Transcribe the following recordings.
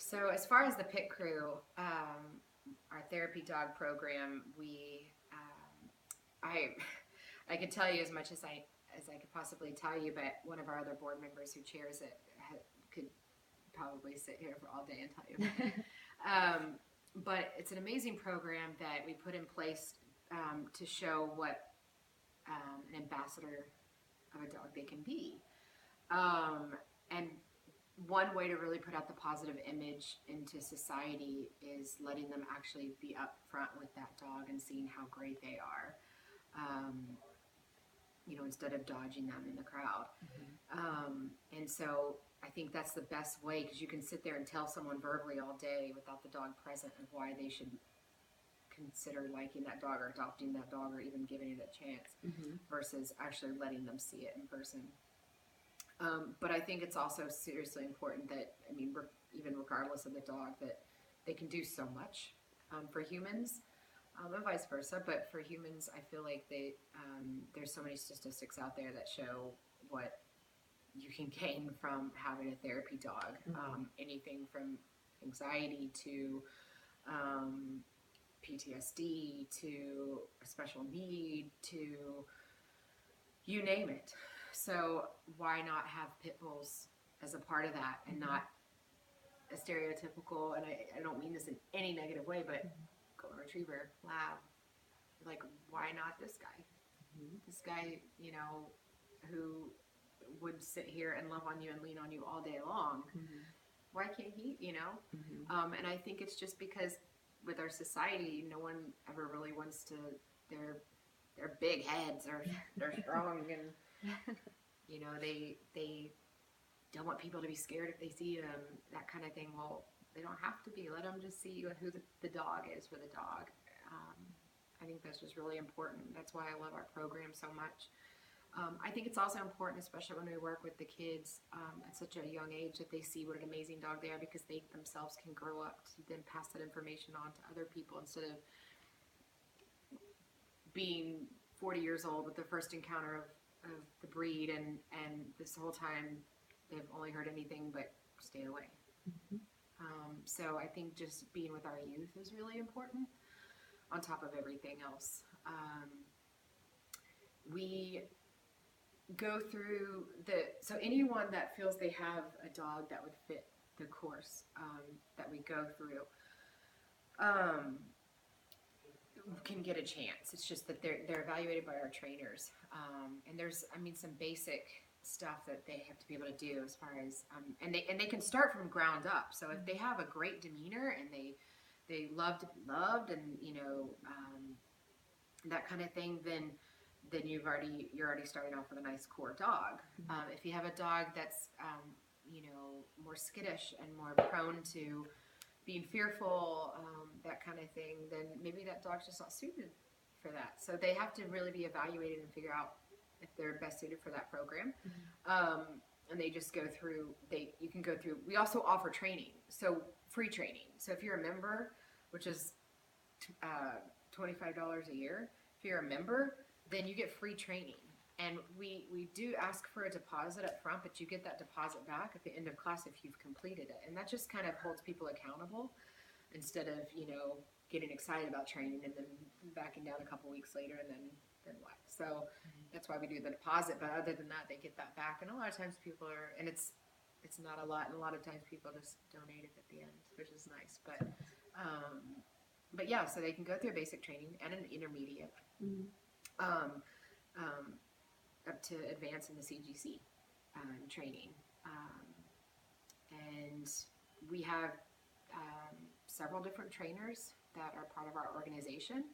So as far as the pit crew, our therapy dog program, I, I could tell you as much as I could possibly tell you, but one of our other board members who chairs it could probably sit here for all day and tell you. But it's an amazing program that we put in place to show what an ambassador of a dog they can be. And one way to really put out the positive image into society is letting them actually be up front with that dog and seeing how great they are. Instead of dodging them in the crowd. And so I think that's the best way, because you can sit there and tell someone verbally all day without the dog present of why they should consider liking that dog or adopting that dog or even giving it a chance, versus actually letting them see it in person. But I think it's also seriously important that, even regardless of the dog, that they can do so much for humans, and vice versa. But for humans, I feel like there's so many statistics out there that show what you can gain from having a therapy dog. Anything from anxiety to PTSD to a special need to you name it. So why not have pit bulls as a part of that, and not a stereotypical, and I don't mean this in any negative way, but golden retriever, lab, like, why not this guy? This guy, who would sit here and love on you and lean on you all day long. Why can't he, and I think it's just because with our society, no one ever really wants to, they're big heads, or they're strong, and they don't want people to be scared if they see them, that kind of thing. Well, they don't have to be. Let them just see who the dog is for the dog. I think that's just really important. That's why I love our program so much. I think it's also important, especially when we work with the kids at such a young age, that they see what an amazing dog they are, because they themselves can grow up to then pass that information on to other people, instead of being 40 years old with the first encounter of the breed, and this whole time they've only heard anything but stay away. So I think just being with our youth is really important, on top of everything else. We go through so anyone that feels they have a dog that would fit the course that we go through can get a chance. It's just that they're evaluated by our trainers, and there's some basic stuff that they have to be able to do, as far as and they can start from ground up. So if they have a great demeanor and they love to be loved, and that kind of thing, then you're already starting off with a nice core dog. If you have a dog that's more skittish and more prone to being fearful, that kind of thing, then maybe that dog's just not suited for that. So they have to really be evaluated and figure out if they're best suited for that program. And they just go through, you can go through, we also offer training, so free training. So if you're a member, which is $25 a year, if you're a member, then you get free training. And we do ask for a deposit up front, but you get that deposit back at the end of class if you've completed it. And that just kind of holds people accountable, instead of, getting excited about training and then backing down a couple weeks later, and then what? So that's why we do the deposit. But other than that, they get that back. And a lot of times people and it's not a lot, and a lot of times people just donate it at the end, which is nice. But yeah, so they can go through basic training and an intermediate. Up to advance in the CGC training. And we have several different trainers that are part of our organization.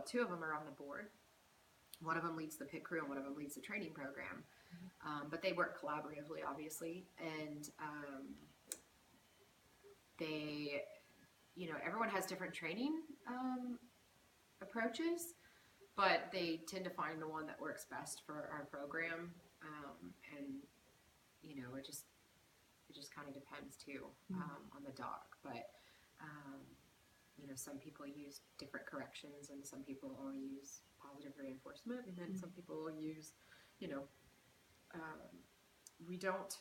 Two of them are on the board. One of them leads the pit crew, and one of them leads the training program. But they work collaboratively, obviously, and they, everyone has different training approaches, but they tend to find the one that works best for our program. And it just kind of depends too on the dog. But some people use different corrections, and some people only use positive reinforcement, and then some people will use, we don't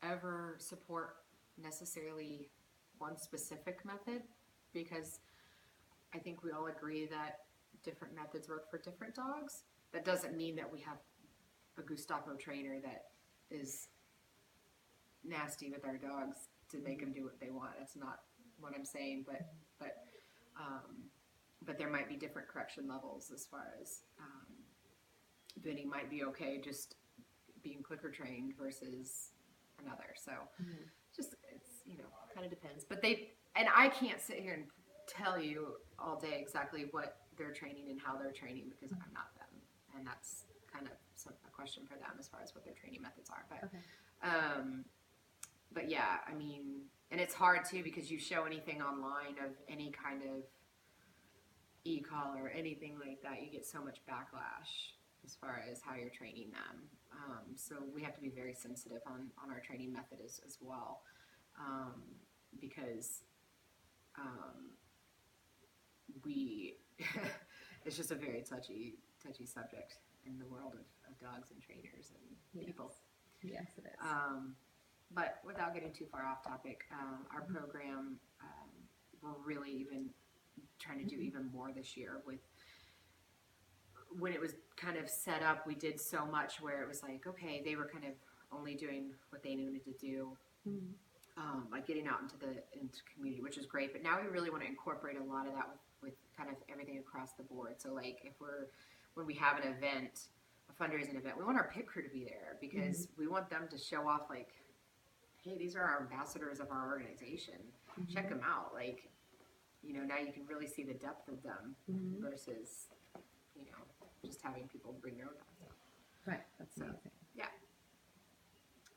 ever support necessarily one specific method, because I think we all agree that different methods work for different dogs. That doesn't mean that we have a Gestapo trainer that is nasty with our dogs to make them do what they want. That's not what I'm saying, but there might be different correction levels as far as Vinny might be okay just being clicker trained versus another. So just, it's, you know, kind of depends. But and I can't sit here and tell you all day exactly what they're training and how they're training, because I'm not them. And that's kind of a question for them as far as what their training methods are. But yeah, I mean, and it's hard too, because you show anything online of any kind of e-call or anything like that, you get so much backlash as far as how you're training them. So we have to be very sensitive on our training method as well, because it's just a very touchy subject in the world of dogs and trainers and people. Yes, it is. But without getting too far off topic, our program, we're really even trying to do even more this year. When it was kind of set up, we did so much where it was like, okay, they were kind of only doing what they needed to do, like getting out into community, which is great. But now we really want to incorporate a lot of that with kind of everything across the board. So like when we have an event, a fundraising event, we want our pit crew to be there, because we want them to show off, like, hey, these are our ambassadors of our organization. Check them out. Like, you know, now you can really see the depth of them versus, you know, just having people bring their own dogs out. Right, that's amazing.